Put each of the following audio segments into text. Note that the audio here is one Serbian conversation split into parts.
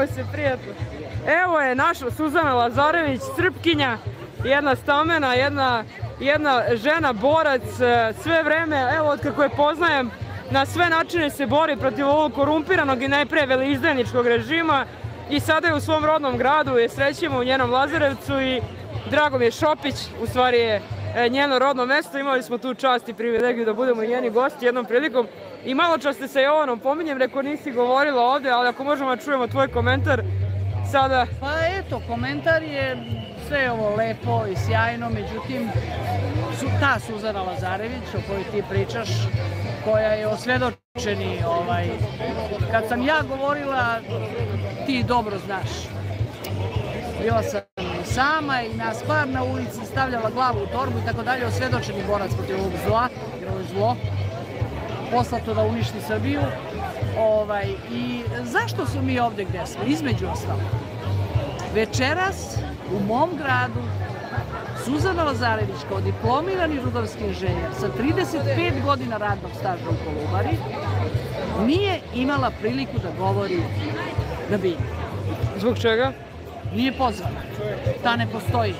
se prijatno. Evo je naša Suzana Lazarević, Srpkinja, jedna stamena, jedna žena, borac, sve vreme, evo od kako je poznajem, na sve načine se bori protiv ovog korumpiranog i najpre veleizdajničkog režima i sada je u svom rodnom gradu, je srećemo u njenom Lazarevcu i drago mi je Šopić, u stvari je njeno rodno mesto, imali smo tu čast i privilegiju da budemo njeni gosti jednom prilikom i malo čas ste sa Jovanom pominjem, reko nisi govorila ovde, ali ako možemo da čujemo tvoj komentar sada. Pa eto, komentar je sve ovo lepo i sjajno, međutim ta Suzana Lazarević o kojoj ti pričaš, koja je osvedočeni, kad sam ja govorila, ti dobro znaš, bila sam sama i nas par na ulici stavljala glavu u torbu i tako dalje, osvedočeni borac protiv ovog zla, jer ovo je zlo, poslato da uništi Srbiju. I zašto smo mi ovde gde smo? Između ostalo, večeras u mom gradu Suzana Lazarević kao diplomirani rudarski inženjer sa 35 godina radnog staža u Kolubari nije imala priliku da govori na Bini. Zbog čega? Nije pozvana. Ta ne postoji.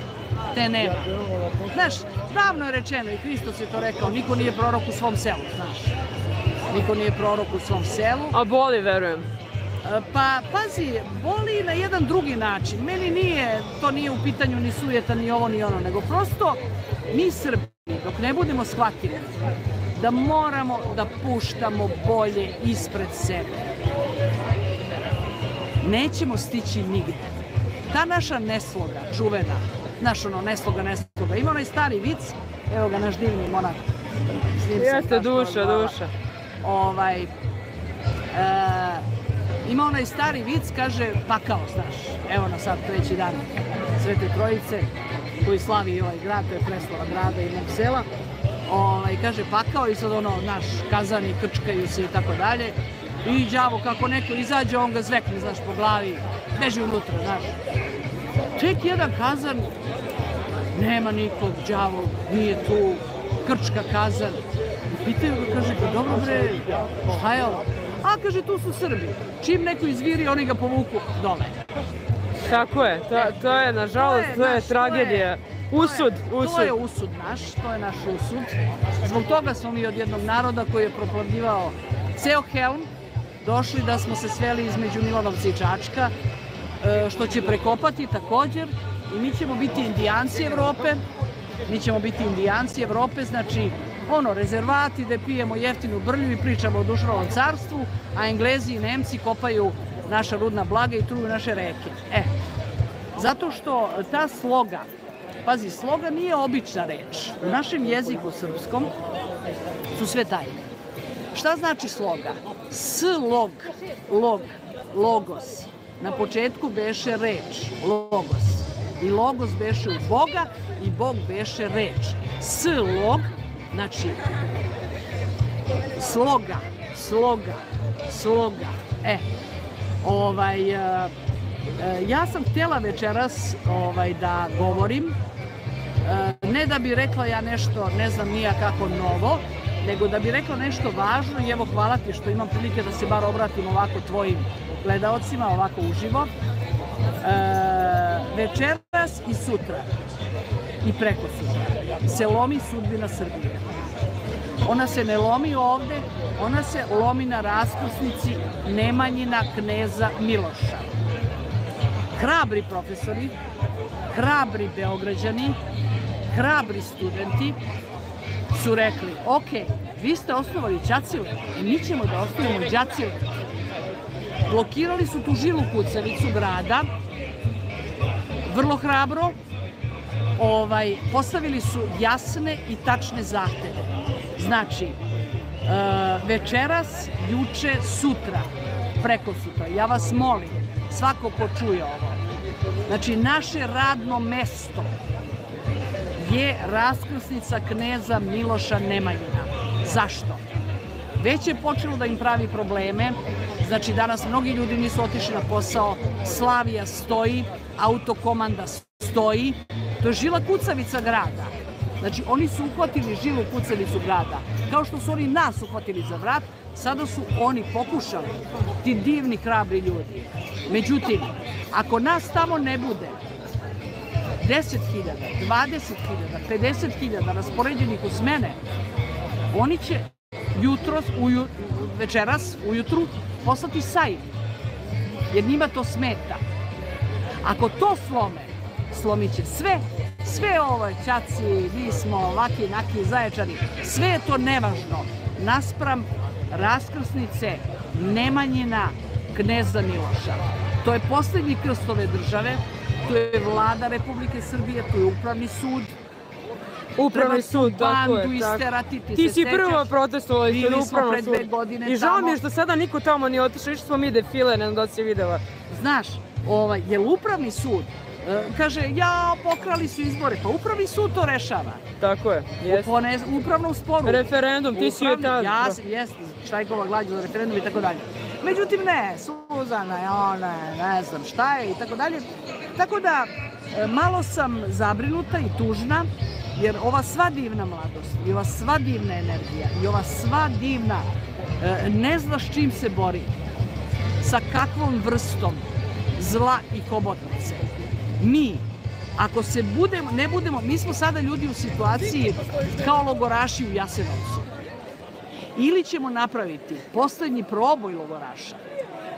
Te nema. Znaš, davno je rečeno i Hristos je to rekao, niko nije prorok u svom selu, znaš. Niko nije prorok u svom selu. A boli, verujem. Pa, pazi, boli na jedan drugi način. Meni to nije u pitanju ni sujeta, ni ovo, ni ono, nego prosto mi Srbi, dok ne budemo shvatili da moramo da puštamo bolje ispred sebe, nećemo stići nigde. Ta naša nesloga, čuvena, naš nesloga, ima onaj stari vic, evo ga naš divni monak. Jeste, duša. Ima onaj stari vic, kaže, pakao, znaš, evo na sad treći dan Svete Trojice, koji slavi ovaj grad, to je preslava grada i mog sela, kaže, pakao i sad naš kazani, krčkaju se i tako dalje, i đavo kako neko izađe, on ga zvekne, znaš, po glavi, beži unutra, znaš. Ček jedan kazan, nema nikog, đavo, nije tu, krčka kazan, i pitaju ga, kaže, pa dobro bre, šta je ovo? A, kaže, tu su Srbi. Čim neko izviri, oni ga povuku dole. Tako je, to je, nažalost, to je tragedija. Usud. To je usud naš, to je naš usud. Zbog toga smo mi od jednog naroda koji je proplavljivao ceo helm, došli da smo se sveli između Milanovca i Čačka, što će prekopati također, i mi ćemo biti indijanci Evrope. Znači, rezervati gde pijemo jeftinu brlju i pričamo o Dušanovom carstvu, a Englezi i Nemci kopaju naša rudna blaga i truju naše reke. Zato što ta sloga, pazi, sloga nije obična reč. U našem jeziku srpskom su sve tajne. Šta znači sloga? Slog, logos. Na početku beše reč, logos. I logos beše u Boga i Bog beše reč. Slog, znači, sloga. Ja sam htjela večeras da govorim, ne da bi rekla ja nešto, ne znam nija kako novo, nego da bi rekla nešto važno i evo hvala ti što imam prilike da se bar obratim ovako tvojim gledaocima, ovako uživo. Večeras i sutra i preko sutra se lomi sudbina Srbije. Ona se ne lomi ovde, ona se lomi na raskrsnici Nemanjina kneza Miloša. Hrabri profesori, hrabri Beograđani, hrabri studenti su rekli, ok, vi ste osnovali Đacilu i mi ćemo da osnovimo Đacilu. Blokirali su tu žilu kucavicu grada, vrlo hrabro, postavili su jasne i tačne zahteve. Znači, večeras, juče, sutra, preko sutra, ja vas molim, svako ko čuje ovo, znači naše radno mesto je raskrsnica kneza Miloša Nemanjina. Zašto? Već je počelo da im pravi probleme, znači danas mnogi ljudi nisu otišli na posao, Slavija stoji, autokomanda stoji, to je žila kucavica grada. Znači oni su uhvatili žilu kucavicu grada, kao što su oni nas uhvatili za vrat, sada su oni pokušali, ti divni hrabri ljudi, Međutim, ako nas tamo ne bude 10.000, 20.000, 50.000 raspoređenih uz mene, oni će večeras, ujutru, poslati sajm, jer njima to smeta. Ako to slome, slomit će sve ovo, ćaci, mi smo ovaki, naki, zaječari, sve je to nevažno naspram raskrsnice Nemanjina kneza Miloša. To je poslednji krst ove države, to je vlada Republike Srbije, to je upravni sud. Upravni sud, tako je. Ti si prvo protestovala ispred upravnog suda. I žao mi je što sada niko tamo nije otišao, išli smo mi defile, ne znam da si videla. Znaš, jer upravni sud kaže, ja, pokrali su izbore, pa upravni sud to rešava. Tako je, jeste. U upravnom sporu. Referendum, ti si je tada. Jeste, štrajkova glađa za referendum i tako dalje. Međutim, ne, Suzana je ona, ne znam šta je i tako dalje. Tako da, malo sam zabrinuta i tužna, jer ova sva divna mladost i ova sva divna energija i ova sva divna ne zna s čim se bori, sa kakvom vrstom zla i hobotnice. Mi, ako se ne budemo, mi smo sada ljudi u situaciji kao logoraši u Jasenovcu. Ili ćemo napraviti poslednji proboj logoraša,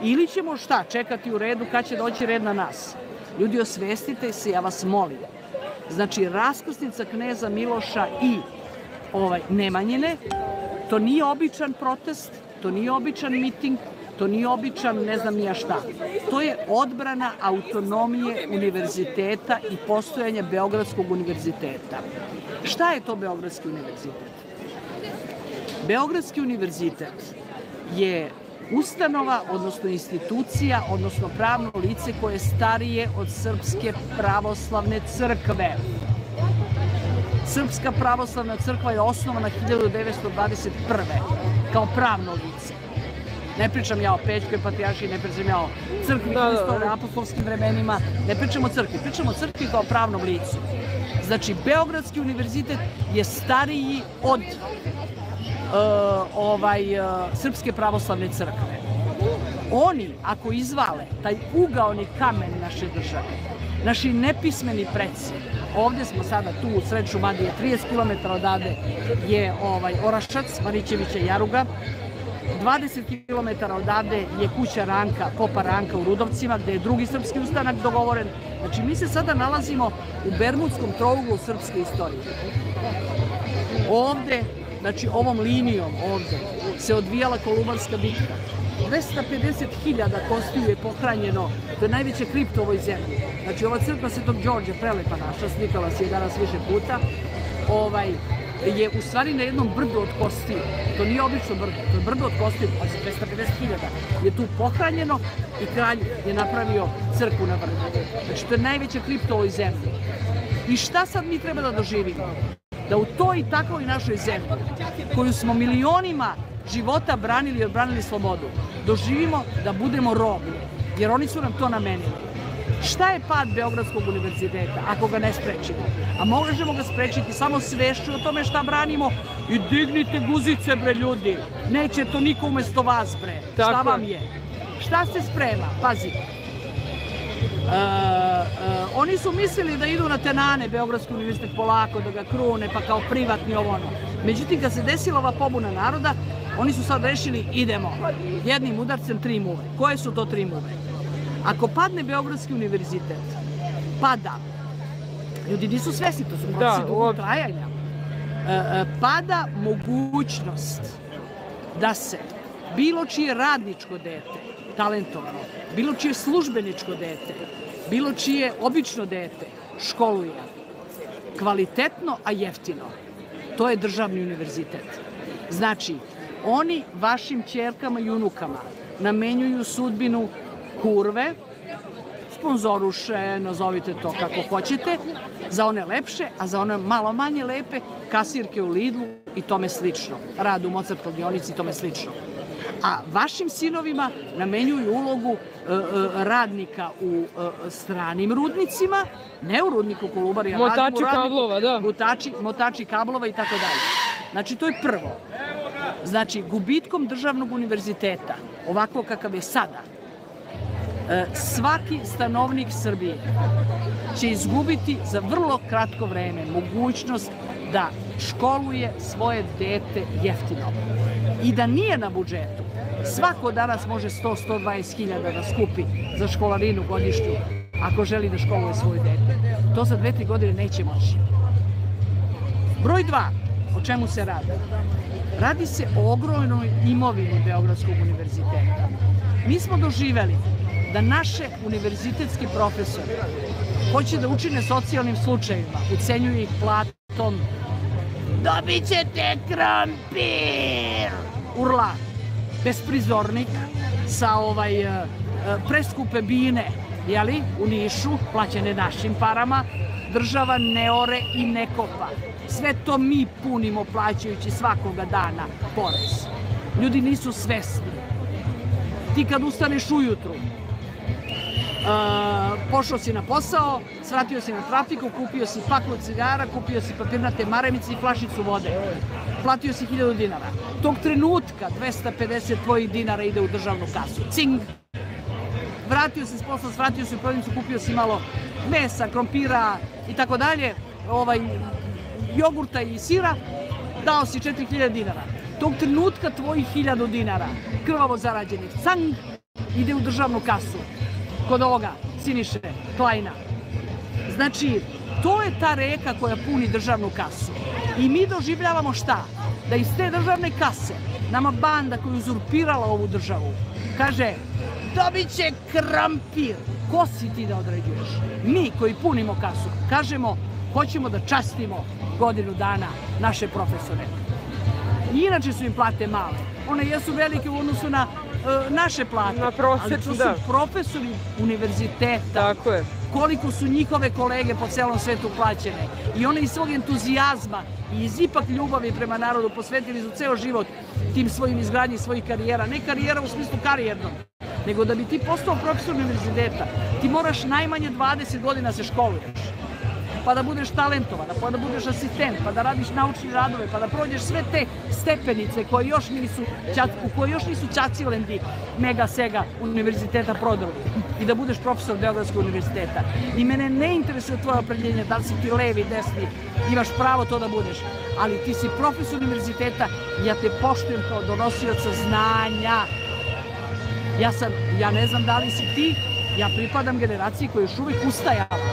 ili ćemo čekati u redu kad će doći red na nas. Ljudi, osvestite se, ja vas molim. Znači, raskrsnica kneza Miloša i Nemanjine, to nije običan protest, to nije običan miting, to nije običan ne znam nija šta. To je odbrana autonomije univerziteta i postojanja Beogradskog univerziteta. Šta je to Beogradski univerzitet? Beogradski univerzitet je ustanova, odnosno institucija, odnosno pravno lice koje je starije od Srpske pravoslavne crkve. Srpska pravoslavna crkva je osnovana 1921. kao pravno lice. Ne pričam ja o Pećkoj patrijaršiji, ne pričam ja o crkvi Hristove, apostolskim vremenima, ne pričam o crkvi, pričam o crkvi kao pravnom licu. Znači, Beogradski univerzitet je stariji od Srpske pravoslavne crkve. Oni, ako izvale taj ugaoni kamen naše države, naši nepismeni preci, ovde smo sada tu u sred Šumadije, 30 km odavde je Orašac, Marićevića Jaruga, 20 km odavde je kuća Ranka, popa Ranka u Rudovcima, gde je drugi srpski ustanak dogovoren. Znači, mi se sada nalazimo u Bermudskom trouglu srpske istorije. Ovde, znači ovom linijom ovde, se odvijala Kolubarska bitka. 250.000 kostiju je pohranjeno, to je najveća kripta u ovoj zemlji. Znači, ova crkva Svetog Đorđa, prelepa naša, slikala se je danas više puta, je u stvari na jednom brdu od kostiju. To nije obično brdo, to je brdo od kostiju, pa se 250.000 je tu pohranjeno i kralj je napravio crkvu na brdu. Znači, to je najveća kripta u ovoj zemlji. I šta sad mi treba da doživimo? Da u toj i takvoj našoj zemlji, koju smo milionima života branili i odbranili slobodu, doživimo da budemo roblje, jer oni su nam to namenili. Šta je pad Beogradskog univerziteta ako ga ne sprečimo? A možemo ga sprečiti samo svešću o tome šta branimo i dignite guzice, bre, ljudi. Neće to niko umesto vas, bre. Šta vam je? Šta se sprema? Pazi. Oni su mislili da idu na tenane Beogradski univerzitet polako, da ga krune, pa kao privatni ovo ono. Međutim, kad se desila ova pobuna naroda, oni su sad rešili idemo jednim udarcem 3 muve. Koje su to 3 muve? Ako padne Beogradski univerzitet, pada, ljudi nisu svesni, to su procesi dugog trajanja, pada mogućnost da se bilo čije radničko dete, talentovano, bilo čije službeničko dete, bilo čije obično dete školuje kvalitetno, a jeftino. To je državni univerzitet. Znači, oni vašim ćerkama i unukama namenjuju sudbinu kurve, sponzoruše, nazovite to kako hoćete, za one lepše, a za one malo manje lepe, kasirke u Lidlu i tome slično. Rad u Mozart kladionici i tome slično. A vašim sinovima namenjuju ulogu radnika u stranim rudnicima, ne u rudniku Kolubari, a motači kablova, da. Motači kablova i tako dalje. Znači, to je prvo. Znači, gubitkom državnog univerziteta, ovako kakav je sada, Svaki stanovnik Srbije će izgubiti za vrlo kratko vreme mogućnost da školuje svoje dete jeftino. I da nije na budžetu, svako danas može 100-120 hiljada da skupi za školarinu godišnju ako želi da školuje svoje dete. To za 2-3 godine neće moći. Broj 2, o čemu se radi? Radi se o ogromnoj imovini Beogradskog univerziteta. Mi smo doživeli da naše univerzitetski profesori hoće da učine socijalnim slučajevima, ucenjuju ih platom. Dobit ćete krompir! Urla besprizornik sa preskupe bine, jeli, u Nišu, plaćene našim parama, država ne ore i ne kopa. Sve to mi punimo plaćajući svakoga dana porez. Ljudi nisu svesni. Ti kad ustaneš ujutru, pošao si na posao, svratio si na trafiku, kupio si paklo cigara, kupio si papirnate maramice i flašicu vode. Platio si 1000 dinara. Tog trenutka 250 tvojih dinara ide u državnu kasu. Cing! Vratio si s posla, svratio si u prodavnicu, kupio si malo mesa, krompira i tako dalje, jogurta i sira, dao si 4000 dinara. Tog trenutka tvojih 1000 dinara, krvavo zarađenih, cang, ide u državnu kasu. Kod ovoga, Siniše Klajna. Znači, to je ta reka koja puni državnu kasu. I mi doživljavamo šta? Da iz te državne kase nama banda koja je uzurpirala ovu državu kaže, dobit će krompir. Ko si ti da određuješ? Mi koji punimo kasu kažemo, hoćemo da častimo godinu dana naše profesore. Inače su im plate male. One jesu velike u odnosu na naše plate, ali to su profesori univerziteta. Tako je. Koliko su njihove kolege po celom svetu plaćene. I one iz svog entuzijazma i iz ipak ljubavi prema narodu posvetili su ceo život tim svojim izgradnji svojih karijera. Ne karijera u smislu karijernom, nego da bi ti postao profesor univerziteta, ti moraš najmanje 20 godina se školuješ. Pa da budeš talentovan, pa da budeš asistent, pa da radiš naučne radove, pa da prođeš sve te stepenice u koje još nisu Ćacilendi Mega Sega univerziteta prodali i da budeš profesor Beogradskog univerziteta. I mene ne interesuje tvoje opredeljenje, da li si ti levi, desni, imaš pravo to da budeš, ali ti si profesor univerziteta i ja te poštujem kao donosioca znanja. Ja ne znam da li si ti, ja pripadam generaciji koja još uvijek ustajala.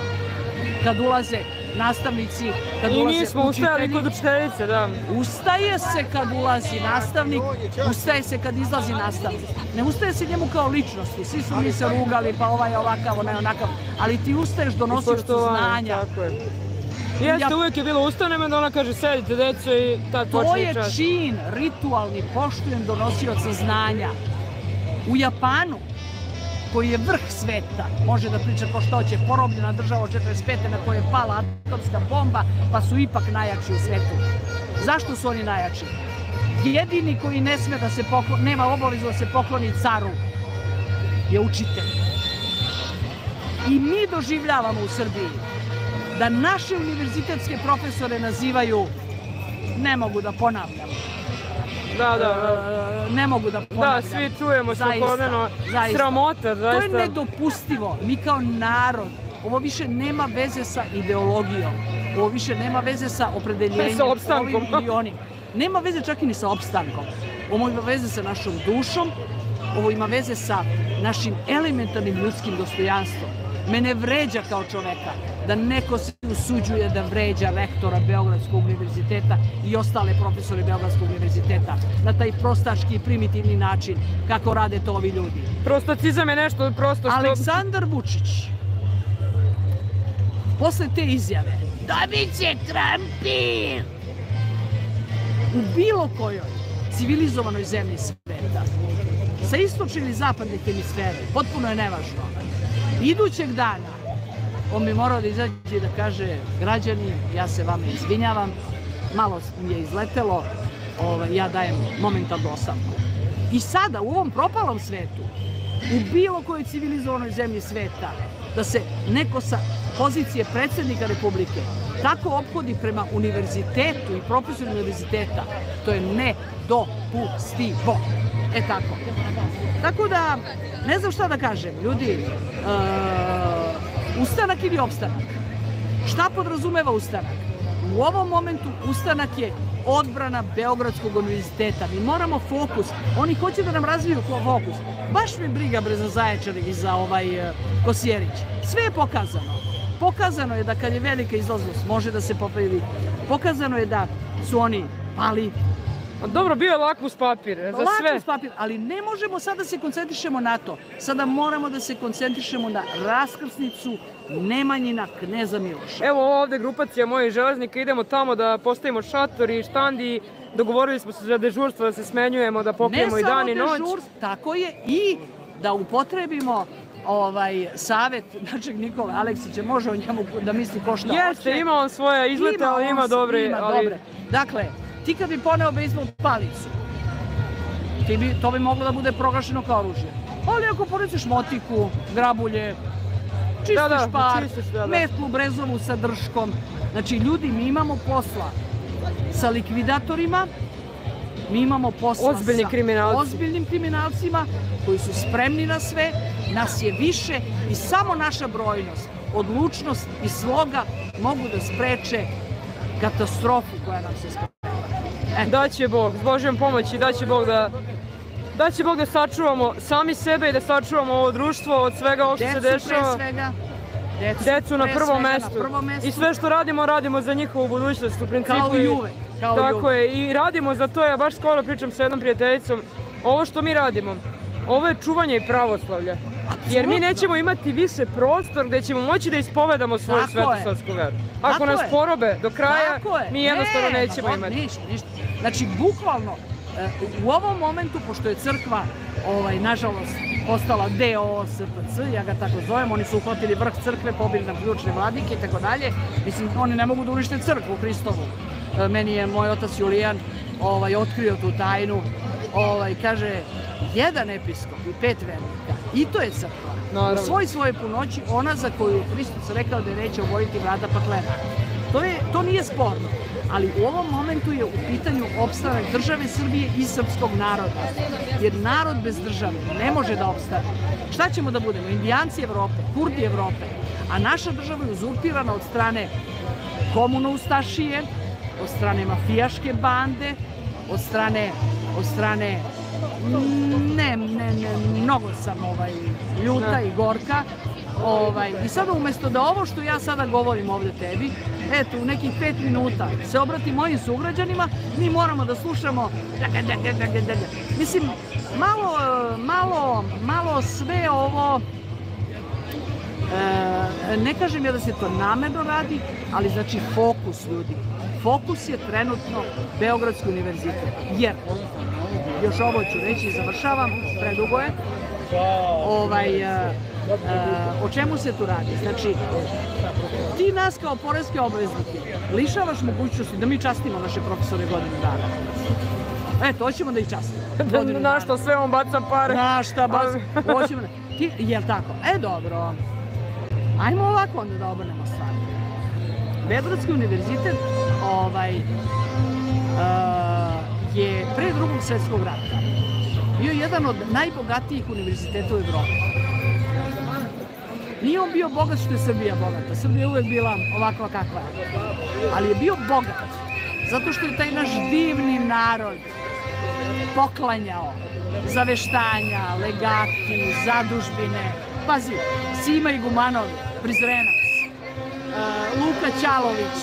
Kad ulaze nastavnici, kad ulaze učitelji. I mi smo ustajali kod učiteljice, da. Ustaje se kad ulazi nastavnik, ustaje se kad izlazi nastavnik. Ne ustaje se njemu kao ličnosti, svi su mi se rugali, pa ovaj je ovakav, onaj onakav, ali ti ustaješ donosiocu znanja. Jeste, uvijek je bilo ustanemo da ona kaže sedite deco i tad počne čas. To je čin, ritualni, poštujem donosioca znanja. U Japanu, koji je vrh sveta, može da priča ko što hoće, porobljena država od 45. na kojoj je pala atomska bomba, pa su ipak najjači u svetu. Zašto su oni najjači? Jedini koji ne sme da se pokloni, nema obavezu da se pokloni caru, je učitelj. I mi doživljavamo u Srbiji da naše univerzitetske profesore nazivaju, ne mogu da ponavljam, ne mogu da ponavljam. Da, svi čujemo svakodnevno sramota, zaista. To je nedopustivo. Mi kao narod, ovo više nema veze sa ideologijom, ovo više nema veze sa opredeljenjem ovim ili onim. Nema veze čak i ni sa opstankom. Ovo ima veze sa našom dušom, ovo ima veze sa našim elementarnim ljudskim dostojanstvom. Mene vređa kao čoveka da neko se usuđuje da vređa rektora Beogradskog univerziteta i ostale profesore Beogradskog univerziteta na taj prostački i primitivni način kako rade to ovi ljudi. Prostacizam je nešto prosto što... Aleksandar Vučić posle te izjave dobit će krompir u bilo kojoj civilizovanoj zemlji sveta sa istočne ili zapadne hemisfere, potpuno je nevažno. Idućeg dana on bi morao da izađe i da kaže građani, ja se vama izvinjavam, malo mi je izletelo, ja dajem momentalnu ostavku. I sada u ovom propalom svetu, u bilo kojoj civilizovanoj zemlji sveta, da se neko sa pozicije predsjednika Republike tako ophodi prema univerzitetu i profesoru univerziteta, to je nedopustivo. Tako. Tako da, ne znam šta da kažem, ljudi, ustanak ili opstanak? Šta podrazumeva ustanak? U ovom momentu ustanak je odbrana Beogradskog univerziteta. Mi moramo fokus. Oni hoće da nam razviju fokus. Baš mi briga bre za Zaječar i za Kosjerić. Sve je pokazano. Pokazano je da kad je velika izlaznost može da se popravi. Pokazano je da su oni pali. Dobro, bio je lakmus papir za sve. Lakmus papir, ali ne možemo sad da se koncentrišemo na to. Sada moramo da se koncentrišemo na raskrsnicu Nemanjina kneza Miloša. Evo ovde grupacija mojih železnika, idemo tamo da postavimo šator i štandi. Dogovorili smo se za dežurstvo da se smenjujemo, da pokrijemo i dan i noć. Ne samo dežurstvo, tako je, i da upotrebimo savet našeg Nikole Aleksića, može o njemu da misli ko šta hoće. Jeste, ima on svoje izlete, ali ima dobre. Dakle, ti kad bi poneo bejsbol palicu, to bi moglo da bude proglašeno kao oružje. Ali ako ponećeš motiku, grabulje, čistiš park, metlu brezovu sa drškom. Znači, ljudi, mi imamo posla sa likvidatorima, mi imamo posla sa ozbiljnim kriminalcima koji su spremni na sve, nas je više i samo naša brojnost, odlučnost i sloga mogu da spreče katastrofu koja nam se spremna. Daće Bog, s Božjom pomoći, daće Bog da sačuvamo sami sebe i da sačuvamo ovo društvo od svega ovo što se dešava. Decu na prvom mestu. I sve što radimo, radimo za njihovu budućnost u principu. Kao i uvek. Tako je, i radimo za to, ja baš skoro pričam sa jednom prijateljicom, ovo što mi radimo, ovo je čuvanje i pravoslavlja. Jer mi nećemo imati više prostor gde ćemo moći da ispovedamo svoju svetosavsku veru. Ako nas porobe do kraja, mi jednostavno nećemo imati. Ništa. Znači, bukvalno, u ovom momentu, pošto je crkva, nažalost, postala deo SPC, ja ga tako zovem, oni su uhvatili vrh crkve, pobili nam ključne vladike i tako dalje. Mislim, oni ne mogu da unište crkvu Hristovu. Meni je moj otac Julijan otkrio tu tajnu. Kaže, jedan episkop i 5 vernika, i to je crkva. U svojoj punoći, ona za koju je Hristos rekao da je neće oboriti vrata paklena. To nije sporno. Ali u ovom momentu je u pitanju opstanak države Srbije i srpskog naroda. Jer narod bez države ne može da opstane. Šta ćemo da budemo? Indijanci Evrope, Kurdi Evrope. A naša država je uzurpirana od strane komunoustašije, od strane mafijaške bande, od strane, mnogo sam ljuta i gorka. I sada umesto da ovo što ja sada govorim ovde tebi, eto, u nekih 5 minuta se obrati mojim sugrađanima, mi moramo da slušamo. Mislim, malo sve ovo, ne kažem ja da se to namerno radi, ali znači fokus ljudi. Fokus je trenutno Beogradski univerzitet. Jer, još ovo ću reći i završavam, predugo je, o čemu se tu radi? Znači, ti nas kao poreske obveznike lišavaš mogućnosti da mi častimo naše profesore godinu dana. To ćemo da ih častimo. Na što sve on baca pare. Na šta baca, hoćemo da... Jel tako? Dobro. Ajmo ovako onda da obrnemo stvari. Beogradski univerzitet je pre Drugog svjetskog rata bio jedan od najbogatijih univerziteta u Evropi. Nije on bio bogat što je Srbija bogata. Srbija je uvek bila ovakva kakva je. Ali je bio bogat zato što je taj naš divni narod poklanjao zaveštanja, legati, zadužbine. Pazi, Sima Igumanov, Prizrenac, Luka Ćalović,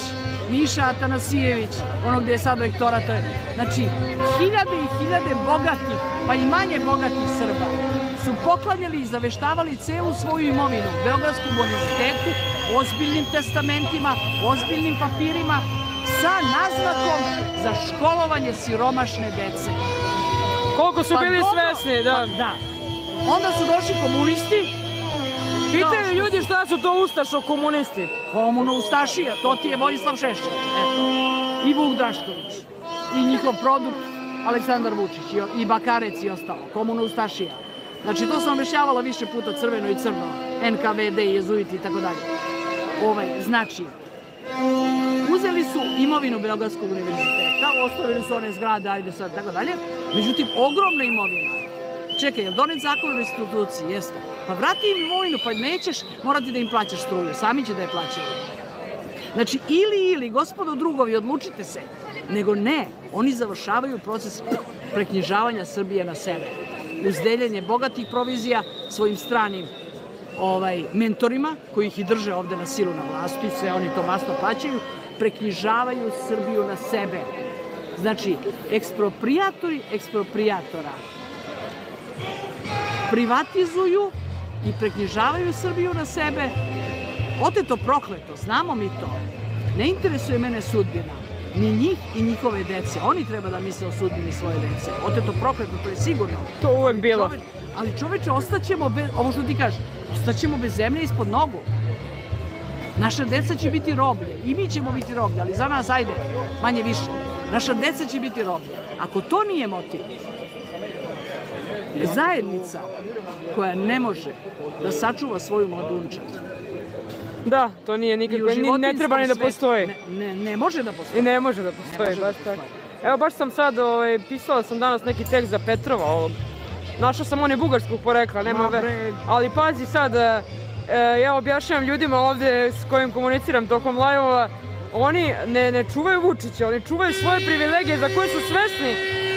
Miša Atanasijević, ono gde je sad rektorat. Znači, hiljade i hiljade bogatih, pa i manje bogatih Srba su poklanjali i zaveštavali celu svoju imovinu Beogradskom univerzitetu, ozbiljnim testamentima, ozbiljnim papirima, sa naznakom za školovanje siromašne dece. Koliko su bili svesni, da. Da. Onda su došli komunisti. Pitaju ljudi šta su to ustašo komunisti. Komunoustašija, to ti je Vojislav Šešelj. I Vuk Drašković. I njihov produkt Aleksandar Vučić i Bakarec i ostalo. Komunoustašija. Znači, to sam objašnjavala više puta, crveno i crno. NKVD, jezuiti i tako dalje. Znači, Uzeli su imovinu Beogradskog univerziteta, ostavili su one zgrade, ajde sad, tako dalje. Međutim, ogromna imovina. Čekaj, jel donet zakon o restituciji? Jeste. Pa vrati im imovinu, pa nećeš morati da im plaćaš struju, sami će da je plaćaju. Znači, ili, gospodo drugovi, odlučite se. Nego ne, oni završavaju proces preknjižavanja Srbije na sebe. Uz deljenje bogatih provizija svojim stranim mentorima, koji ih i drže ovde na silu na vlasti, sve oni to masno plaćaju, preknjižavaju Srbiju na sebe. Znači, eksproprijatori eksproprijatora privatizuju i preknjižavaju Srbiju na sebe. Oteto prokleto, znamo mi to. Ne interesuje mene sudbina, ni njih i njihove dece. Oni treba da misle o sudbini svoje dece. Oteto prokleto, to je sigurno. To uvek bilo. Ali čoveče, ostaćemo bez, ovo što ti kažeš, ostaćemo bez zemlje ispod nogu. Naša deca će biti roblje, i mi ćemo biti roblje, ali za nas, ajde, manje više. Naša deca će biti roblje. Ako to nije motiv, zajednica koja ne može da sačuva svoju mladunčad. Da, to nije nikako, ne treba ni da postoji. Ne može da postoji. I ne može da postoji, baš tako. Evo, baš sam sad, pisala sam danas neki tekst za Petrova ovog. Našao sam on je bugarskog porekla, nema veze. Ali pazi sad, ja objašnjavam ljudima ovde s kojim komuniciram tokom live-ova, oni ne čuvaju Vučića, oni čuvaju svoje privilegije za koje su svesni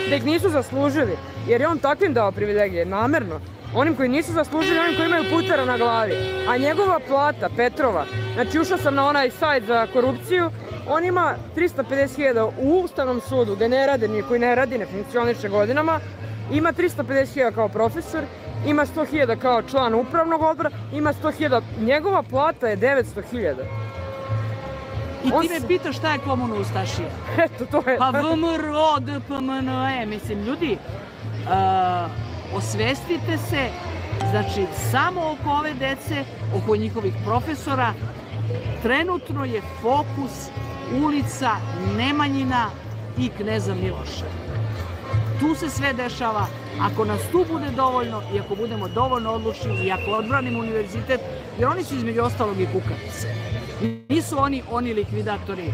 da ih nisu zaslužili. Jer je on takvim dao privilegije, namerno. Onim koji nisu zaslužili, onim koji imaju putera na glavi. A njegova plata, Petrova, znači ušla sam na onaj sajt za korupciju, on ima 350.000 u Ustavnom sudu, gde ne rade, koji ne radi, ne funkcioniše godinama, ima 350.000 kao profesor, ima 100.000 kao član upravnog odbora, ima 100.000, njegova plata je 900.000. I ti me pitaš šta je komuna Ustašija? Eto, to je... Pa VMRO, DPMNE, mislim, ljudi, osvestite se, znači, samo oko ove dece, oko njihovih profesora, trenutno je fokus ulica Nemanjina i Kneza Miloša. Tu se sve dešava. Ako nas tu bude dovoljno i ako budemo dovoljno odlučni i ako odbranimo univerzitet, jer oni su između ostalog i kukavice. Nisu oni likvidatori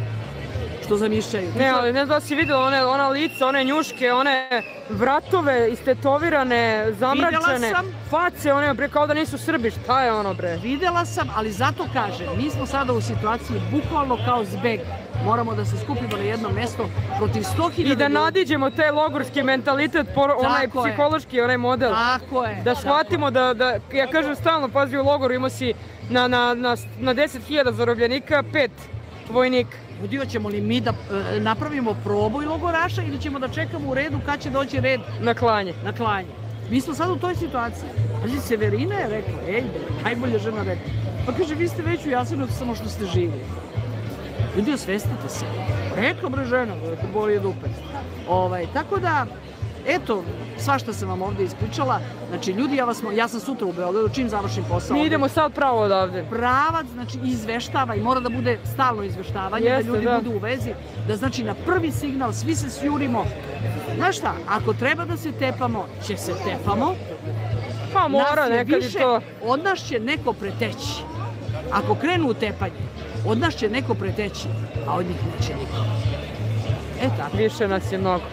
što zamišljaju. Ne, ali ne znam da si videla ona lica, one njuške, one vratove istetovirane, zamračene, face, one bre kao da nisu Srbi, šta je ono bre? Videla sam, ali zato kažem, mi smo sada u situaciji bukvalno kao zbeg. Moramo da se skupimo na jedno mesto protiv 100.000 ljudi. I da nadiđemo taj logorski mentalitet, onaj psihološki, onaj model. Tako je. Da shvatimo da, ja kažem stalno, pazi u logoru imao si na 10.000 zarobljenika 5 vojnika. Udio ćemo li mi da napravimo proboj logoraša ili ćemo da čekamo u redu kad će doći red? Na klanje. Na klanje. Mi smo sad u toj situaciji. Znači, Severina je rekla, najbolja žena rekla. Pa kaže, vi ste već u Jasenovcu samo što ste živi. Ljudi, osvestite se. Rekla bre žena, boli je dupe. Tako da, eto, svašta sam vam ovde ispričala. Znači, ljudi, ja sam sutra u Beogradu, čim završim posao. Mi idemo sad pravo odavde. Pravac, znači, izveštava i mora da bude stalno izveštavanje, da ljudi budu u vezi. Da, znači, na prvi signal svi se sjurimo. Znaš šta, ako treba da se tepamo, će se tepamo. Pa mora nekad i to. Od nas će neko preteći. Ako krenu u tepanje, od nas će neko preteći, a od njih neće niko. Tako. Više nas je mnogo.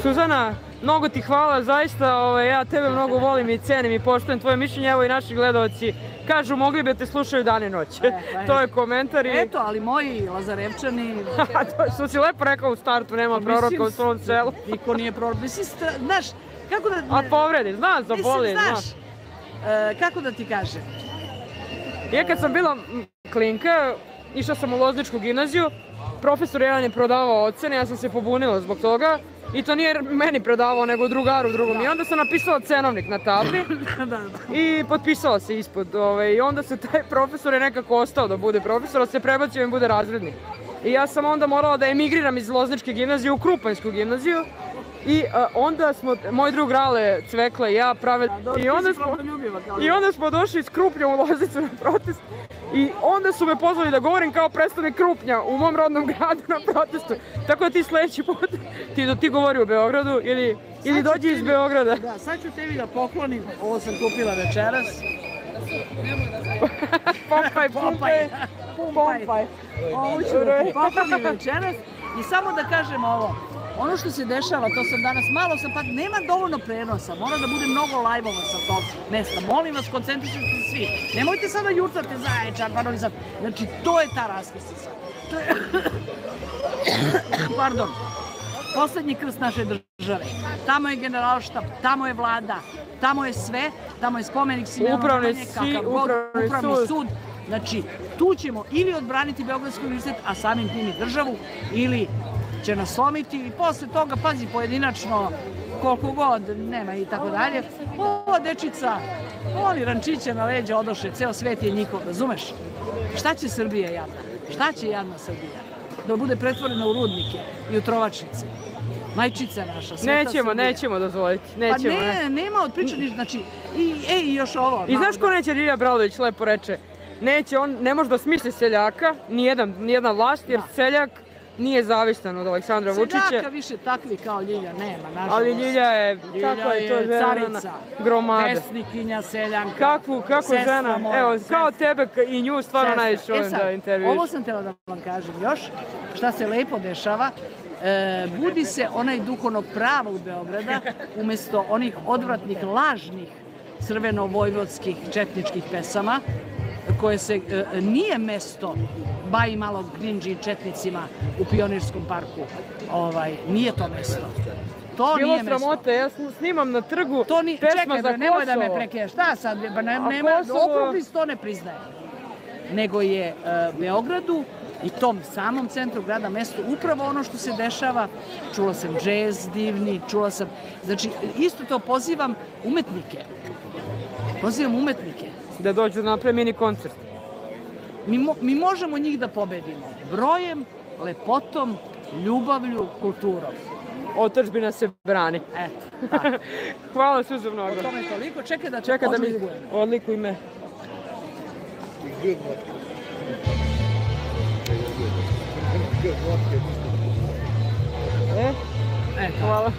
Suzana, mnogo ti hvala, zaista, ja tebe mnogo volim i cenim i poštujem tvoje mišljenje, evo i naši gledalci kažu mogli bi te slušaju dan i noć. To je komentar i... Eto, ali moji Lazarevčani... To si lepo rekao u startu, nema proroka u svom selu. Niko nije prorok, mislim, znaš, kako da... A povredi, znaš da boli, znaš. Kako da ti kažem? Ja kad sam bila klinka, išla sam u Lozničku gimnaziju, profesor jedan je prodavao ocene, ja sam se pobunila zbog toga i to nije meni prodavao, nego drugaru drugom. I onda sam napisala cenovnik na tabli i potpisala se ispod. I onda se taj profesor je nekako ostao da bude profesor, a se prebacio i bude razrednik. I ja sam onda morala da emigriram iz Lozničke gimnazije u Krupanjsku gimnaziju. I onda smo, moj drug Rale, Cvekla i ja pravili... I onda smo došli iz Krupnja u Loznicu na protest. I onda su me pozvali da govorim kao predstavnik Krupnja u mom rodnom gradu na protestu. Tako da ti sledeći put, ti govori u Beogradu ili dođi iz Beograda. Da, sad ću tebi da poklonim, ovo sam kupila večeras. Pompaj. Ovo ću da ti pokloni večeras. I samo da kažem ovo, ono što se dešava, to sam danas, malo sam, pa nema dovoljno prenosa, mora da bude mnogo lajvova sa tog mesta. Molim vas, koncentrišite se svi. Nemojte sada jurcati Zaječar, pa Novi Sad. Znači, to je ta raskrsnica. Pardon. Poslednji krst naše države. Tamo je generalštab, tamo je vlada, tamo je sve, tamo je spomenik Simeona Nemanje, upravni sud. Znači, tu ćemo ili odbraniti Beogradski univerzitet, a samim tim i državu, ili će nas slomiti i posle toga, pazi, pojedinačno, koliko god, nema i tako dalje. Ova dečica, oni rančiće na leđa odoše, ceo svet je njihov, razumeš? Šta će Srbija jadna? Šta će jadna Srbija? Da bude pretvorena u rudnike i u trovačnice. Majčica naša, sveta Srbija. Nećemo dozvoliti. Pa ne, nema od priča ništa, znači, i još ovo. I znaš ko neće, Ljilja Bradović lepo reče? Neće, on ne može da smisli seljaka, nijedna vlast, jer seljak nije zavistan od Aleksandra Vučića. Seljaka više takvi kao Ljilja nema, nažalost. Ali Ljilja je, kako je to žena, gromada. Pesnikinja, seljanka, Kako žena, evo, kao tebe i nju stvarno najviše ovim da intervjuiš. Ovo sam htjela da vam kažem još, šta se lepo dešava. Budi se onaj duh onog pravog Beograda, umesto onih odvratnih, lažnih crveno-vojvodskih četničkih pesama, koje se nije mesto baji malog grinđi četnicima u Pionirskom parku. Nije to mesto. To bilo nije mesto. Sramote, ja snimam na trgu pesma za Kosovo. Nemoj da me prekiješ. Šta sad? Okruglis to ne priznaje. Nego je Beogradu i tom samom centru grada mesto upravo ono što se dešava. Čula sam džez divni, čula sam... Znači, isto to pozivam umetnike. Da dođu na napravi mini koncert. Mi možemo njih da pobedimo brojem, lepotom, ljubavlju, kulturom. Otadžbina se brani. Eto, tako. Hvala Suzo mnogo. O tome toliko. Čekaj da mi odlikuj me. Hvala.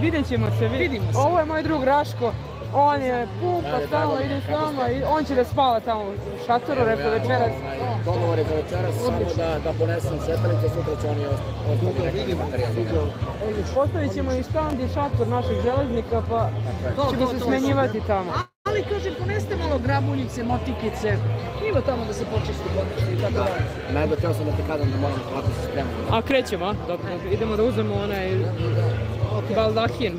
Vidjet ćemo se. Ovo je moj drug Raško. On je pumpa, stalno ide s nama i on će da spava tamo u šatoru, rekao večeras. Dogovor je za večeras, samo da ponesem setalice, sutra će oni ostati neki materijal. Postavit ćemo i štand i šator našeg železnika, pa ćemo se smenjivati tamo. Ali kažem, poneste malo grabuljice, motikice, ima tamo da se počisti konačno i tako dalje. Najbolje, htio sam da te kažem da moram kako se spremati. A krećemo, a? Dobro, idemo da uzmemo onaj baldahin.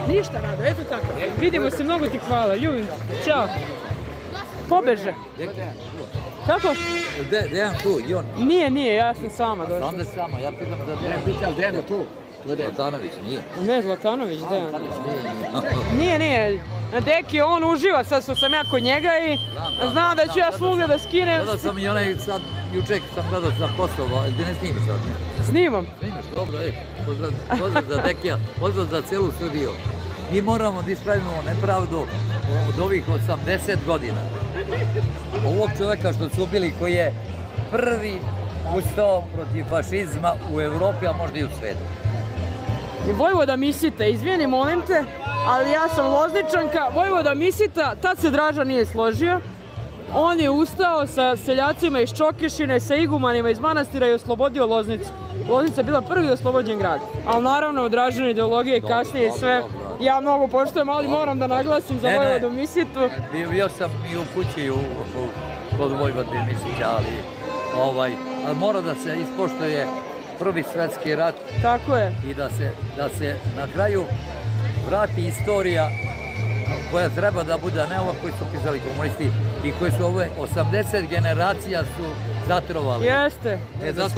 Ništa rado, eto tako. Vidimo se, mnogo ti hvala, ljubim. Ćao. Pobeže. Kako? Dejan tu, i on? Nije, ja sam sama došla. Sam da sama, ja pitam da Dejan. Pitam, Dejan je tu. Zlatanović, nije? Ne, Zlatanović, Dejan. Nije. Na deki on uživa, sad sam ja kod njega i znam da ću ja svugdje da skinem. Gledao sam i onaj sad, juček sam gledao za Kosovo, gdje ne snimiš sad? Snimam. Snimaš, dobro, pozdrav za Dekija, pozdrav za celu studiju. Mi moramo da ispravimo nepravdu od ovih 80 godina. Ovog čovjeka što su ubili, koji je prvi ustao protiv fašizma u Evropi, a možda i u svijetu. Vojvoda Misita, izvijeni molim te, ali ja sam Lozničanka. Vojvoda Misita, tad se Draža nije složio. On je ustao sa seljacima iz Čokešine, sa igumanima iz manastira i oslobodio Loznicu. Loznica je bila prvi oslobođen grad. Ali naravno, Dražina ideologija i kasnije i sve. Ja mnogo poštujem, ali moram da naglasim za Vojvodu Misitu. Bio sam i u kući kod Vojvode Misita, ali mora da se ispoštuje Prvi svjetski rat. Tako je. I da se na kraju vrati istorija koja treba da bude, ne ovo koji su pisali komunisti i koji su ove 80 generacija su zatrovali. Jeste.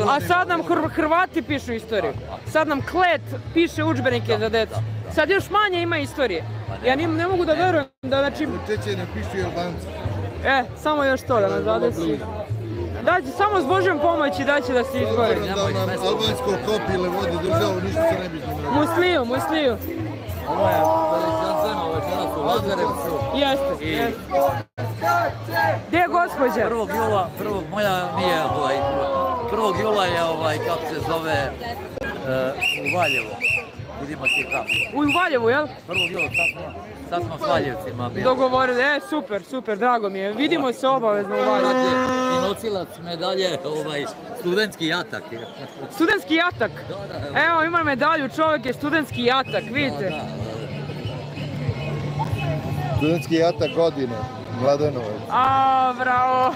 A sad nam Hrvati pišu istoriju. Sad nam Klet piše udžbenike za decu. Sad još manje ima istorije. Ja ne mogu da verujem da znači... Čeće ne pišu i Albanci. Samo još to da nas zadesi. Samo s Božjom pomoći da će da se izbori. Da nam albansko kopile vodi državu, ništa se ne bi znamo. Musliju. Ovo je veličanstveno večeras u Lazarevcu. Jeste. Gdje je gospođa? 1. jula je, kako se zove, u Valjevu. u Dimački hram. U Valjevu, jel? Prvo bilo, sad smo s Valjevcima bili. Dogovorili, super, drago mi je. Vidimo se obavezno u Valjevu. I nosilac medalje, studentski jatak. Studentski jatak? Da. Evo, ima medalju, čovjek je studentski jatak, vidite. Da. Studentski jatak godine, Mladenovac. A, bravo,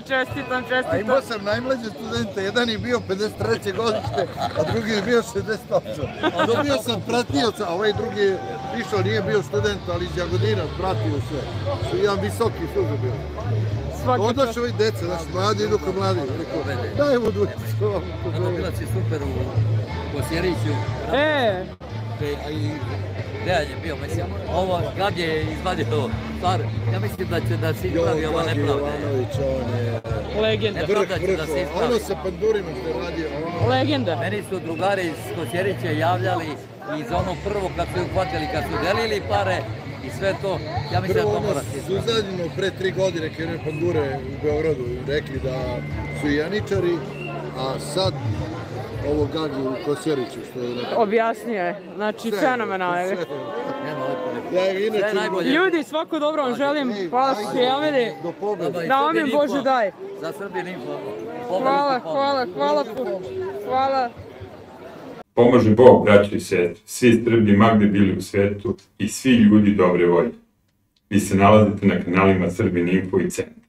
čestitam. A imao sam najmlađe studente, jedan je bio 53. godište, a drugi je bio 68. A dobio sam pratioca, a ovaj drugi je išao, nije bio student, ali iz Jagodina, pratio sve. Jedan visoki služba bio. Odaš ovi deca, znači mladi idu kod mladi. Daj mu dvojicu. Bilac je super u Kosjeriću. Dejan je bio, mislim, ovo Gag je izvadio stvar, ja mislim da se ispravi ova nepravda. Jovanović, on je legenda. Ono sa pandurima što je radio. Legenda. Meni su drugari iz Kosjerića javljali i za ono prvo kad su uhvatili, kad su delili pare i sve to, ja mislim da to mora se ispraviti. Suzdadljeno pre 3 godine krenuje pandure u Beogradu i rekli da su janičari, a sad ovo Gagi u Kosjeriću što je rekao. Objasnio je, znači fenomenalno. Sve najbolje. Ljudi, svako dobro vam želim, hvala što ste javili. Da vam im Bože daj. Za Srbin Info. Hvala. Pomože Bog, braćo i sestre, svi Srbi ma gde bili u svetu i svi ljudi dobre volje. Vi se nalazite na kanalima Srbin Info i Centar.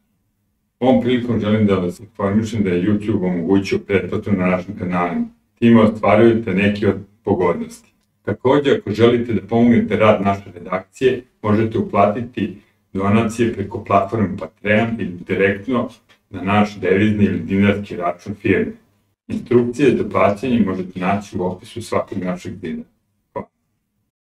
Ovom prilikom želim da vas informišem da je YouTube omogućio pretplatu na našim kanalima. Time ostvarujete neke od pogodnosti. Također, ako želite da pomognete rad naše redakcije, možete uplatiti donacije preko platforme Patreon ili direktno na naš devizni ili dinarski račun firme. Instrukcije za plaćanje možete naći u opisu svakog našeg videa.